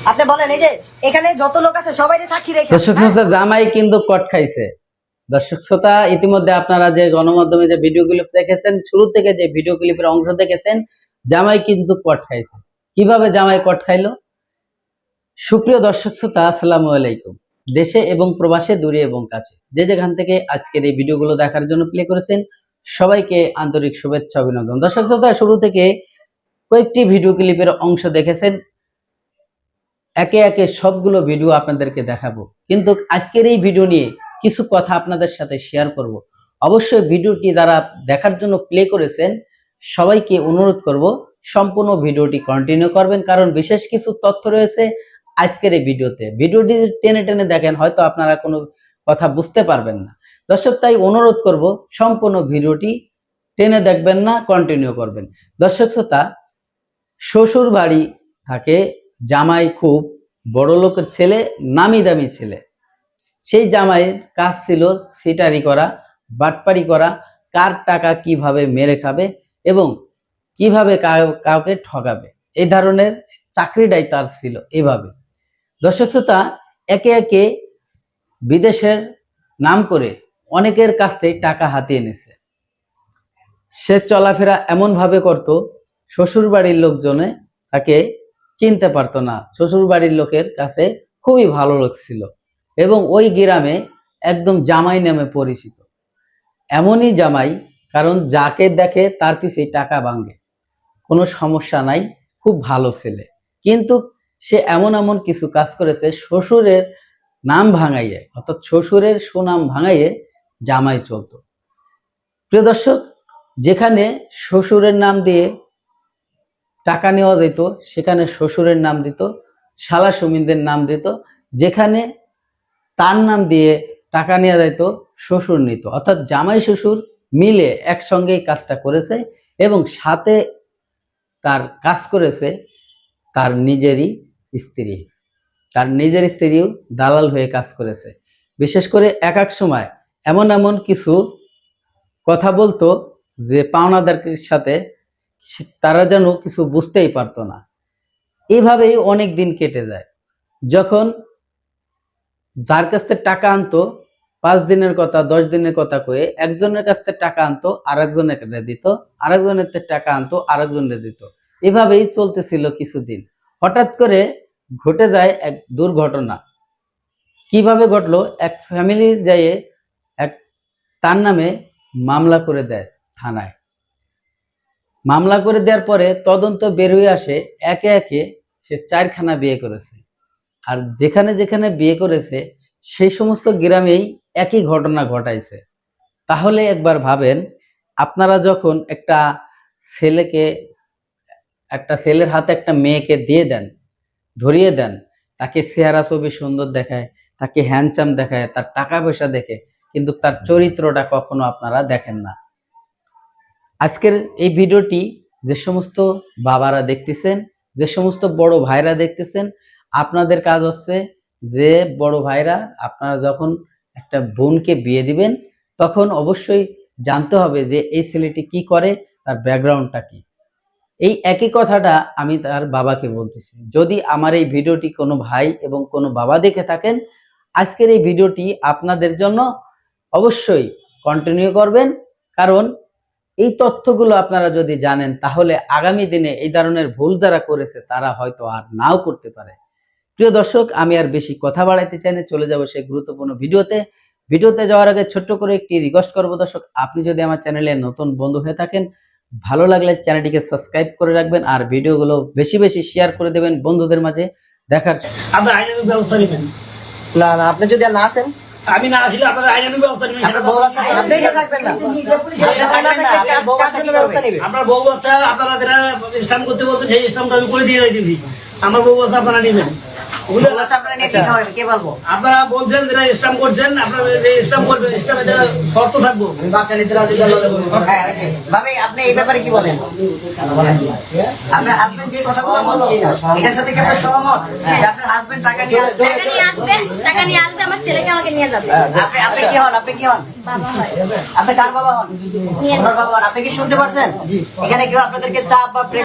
আপনি বলেন এই যে এখানে যত লোক আছে সবাই সাক্ষী রেখে। দর্শক শ্রোতা, জামাই কিন্তু কট খাইছে। দর্শক শ্রোতা, ইতিমধ্যে আপনারা যে গণমাধ্যমে যে ভিডিও ক্লিপ দেখেছেন, শুরু থেকে যে ভিডিও ক্লিপের অংশ দেখেছেন, জামাই কিন্তু কট খাইছে। কিভাবে জামাই কট খাইলো? সুপ্রিয় দর্শক শ্রোতা, আসসালামু আলাইকুম। দেশে এবং প্রবাসে, দূরে এবং কাছে, যে যেখান থেকে আজকের এই ভিডিওগুলো দেখার জন্য প্লে করেছেন, সবাইকে আন্তরিক শুভেচ্ছা, অভিনন্দন। দর্শক শ্রোতা, শুরু থেকে কয়েকটি ভিডিও ক্লিপের অংশ দেখেছেন, একে একে সবগুলো ভিডিও আপনাদেরকে দেখাবো, কিন্তু আজকের এই ভিডিও নিয়ে কিছু কথা আপনাদের সাথে শেয়ার করব। অবশ্যই ভিডিওটি যারা দেখার জন্য প্লে করেছেন সবাইকে অনুরোধ করব সম্পূর্ণ ভিডিওটি কন্টিনিউ করবেন, কারণ বিশেষ কিছু তথ্য রয়েছে আজকের এই ভিডিওতে। ভিডিওটি টেনে টেনে দেখেন, হয়তো আপনারা কোনো কথা বুঝতে পারবেন না। দর্শক, তাই অনুরোধ করব সম্পূর্ণ ভিডিওটি টেনে দেখবেন না, কন্টিনিউ করবেন। দর্শক শ্রোতা, শ্বশুর বাড়ি থাকে জামাই খুব বড় লোকের ছেলে, নামি দামি ছেলে। সেই জামাইয়ের কাজ ছিল সিটারি করা, বাটপারি করা, কার টাকা কিভাবে মেরে খাবে এবং কিভাবে কাউকে ঠকাবে, এই ধরনের চাকরিটাই তার ছিল। এভাবে দর্শক শ্রোতা, একে একে বিদেশের নাম করে অনেকের কাছ থেকে টাকা হাতিয়ে নিছে। সে চলাফেরা এমন ভাবে করত, শ্বশুর বাড়ির লোকজনে তাকে চিনতে পারতো না। শ্বশুর বাড়ির লোকের কাছে খুবই ভালো লোক ছিল এবং ওই গ্রামে একদম জামাই নামে পরিচিত। এমনই জামাই, কারণ যাকে দেখে তার পিছে টাকা ভাঙে, কোনো সমস্যা নাই, খুব ভালো ছেলে। কিন্তু সে এমন এমন কিছু কাজ করেছে, শ্বশুরের নাম ভাঙাইয়ে, অর্থাৎ শ্বশুরের সুনাম ভাঙাইয়ে জামাই চলতো। প্রিয় দর্শক, যেখানে শ্বশুরের নাম দিয়ে টাকা নেওয়া যেত সেখানে শ্বশুরের নাম দিত, শালা সুমিনদের নাম দিত। যেখানে তার নাম দিয়ে টাকা নেওয়া যেত শ্বশুর নিত। অর্থাৎ জামাই শ্বশুর মিলে একসঙ্গেই কাজটা করেছে এবং সাথে তার কাজ করেছে তার নিজেরই স্ত্রী। তার নিজের স্ত্রীও দালাল হয়ে কাজ করেছে। বিশেষ করে এক এক সময় এমন এমন কিছু কথা বলতো যে পাওনাদারের সাথে তারা যেন কিছু বুঝতেই পারতো না। এইভাবেই অনেক দিন কেটে যায়। যখন যার কাছ থেকে টাকা আনতো 5 দিনের কথা 10 দিনের কথা কয়ে একজনের কাছ থেকে টাকা আনতো আরেকজনের দিত, আরেকজনের থেকে টাকা আনতো আরেকজনের দিত। এভাবেই চলতেছিল কিছুদিন। হঠাৎ করে ঘটে যায় এক দুর্ঘটনা। কিভাবে ঘটলো? এক ফ্যামিলির যাইয়ে এক তার নামে মামলা করে দেয় থানায়। মামলা করে দেওয়ার পরে তদন্ত বের হয়ে আসে, একে একে সে 4খানা বিয়ে করেছে। আর যেখানে যেখানে বিয়ে করেছে সেই সমস্ত গ্রামেই একই ঘটনা ঘটাইছে। তাহলে একবার ভাবেন, আপনারা যখন একটা ছেলের হাতে একটা মেয়েকে দিয়ে দেন, ধরিয়ে দেন, তাকে চেহারা ছবি সুন্দর দেখায়, তাকে হ্যান্ডসাম দেখায়, তার টাকা পয়সা দেখে, কিন্তু তার চরিত্রটা কখনো আপনারা দেখেন না। আজকের এই ভিডিওটি যে সমস্ত বাবারা দেখতেছেন, যে সমস্ত বড় ভাইরা দেখতেছেন, আপনাদের কাজ হচ্ছে যে বড় ভাইরা আপনারা যখন একটা বোনকে বিয়ে দিবেন তখন অবশ্যই জানতে হবে যে এই ছেলেটি কি করে, তার ব্যাকগ্রাউন্ডটা কি। এই একই কথাটা আমি তার বাবাকে বলতেছি। যদি আমার এই ভিডিওটি কোনো ভাই এবং কোনো বাবা দেখে থাকেন, আজকের এই ভিডিওটি আপনাদের জন্য অবশ্যই কন্টিনিউ করবেন, কারণ এই তথ্যগুলো আপনারা যদি জানেন তাহলে আগামী দিনে এই ধরনের ভুল যারা করেছে তারা হয়তো আর নাও করতে পারে। প্রিয় দর্শক, আমি আর বেশি কথা বাড়াইতে চাই না, চলে যাব সেই গুরুত্বপূর্ণ ভিডিওতে যাওয়ার আগে ছোট্ট করে একটি রিকোয়েস্ট করব দর্শক, আপনি যদি আমার চ্যানেলে নতুন বন্ধু হয়ে থাকেন, ভালো লাগলে চ্যানেলটিকে সাবস্ক্রাইব করে রাখবেন আর ভিডিওগুলো বেশি বেশি শেয়ার করে দেবেন বন্ধুদের মাঝে দেখার। আপনার আইনানুগ ব্যবস্থা নেবেন। না না, আপনি যদি আর না আসেন, আমি না আসলে আপনাদের আইনানুগ ব্যবস্থা নেবেন। আপনি থাকবেন না, আপনার বউ বাচ্চা আপনারা যারা স্ট্যাম্প করতে বলছেন সেই স্ট্যাম্পটা আমি করে দিয়ে দিয়েছি। আমার বউ বাচ্চা আপনারা নেবেন। আপনারা বলছেন যেটা স্ট্যাম্প করছেন, আপনারা স্ট্যাম্প করবেন, স্ট্যাম্পে যারা শর্ত থাকবো। আপনি এই ব্যাপারে কি বলেন? আপনার হাজবেন্ড যে কথাগুলো বললো এটার সাথে কি আপনার সহমত? আপনার হাজবেন্ড টাকা নিয়ে আসবে, আমার ছেলেকে আমাকে নিয়ে যাবে। আপনি কি হন? আপনি কি হন? আপনি কার বাবা হন? বাবা হন। আপনি কি শুনতে পারছেন? এখানে কেউ আপনাদেরকে চাপ বা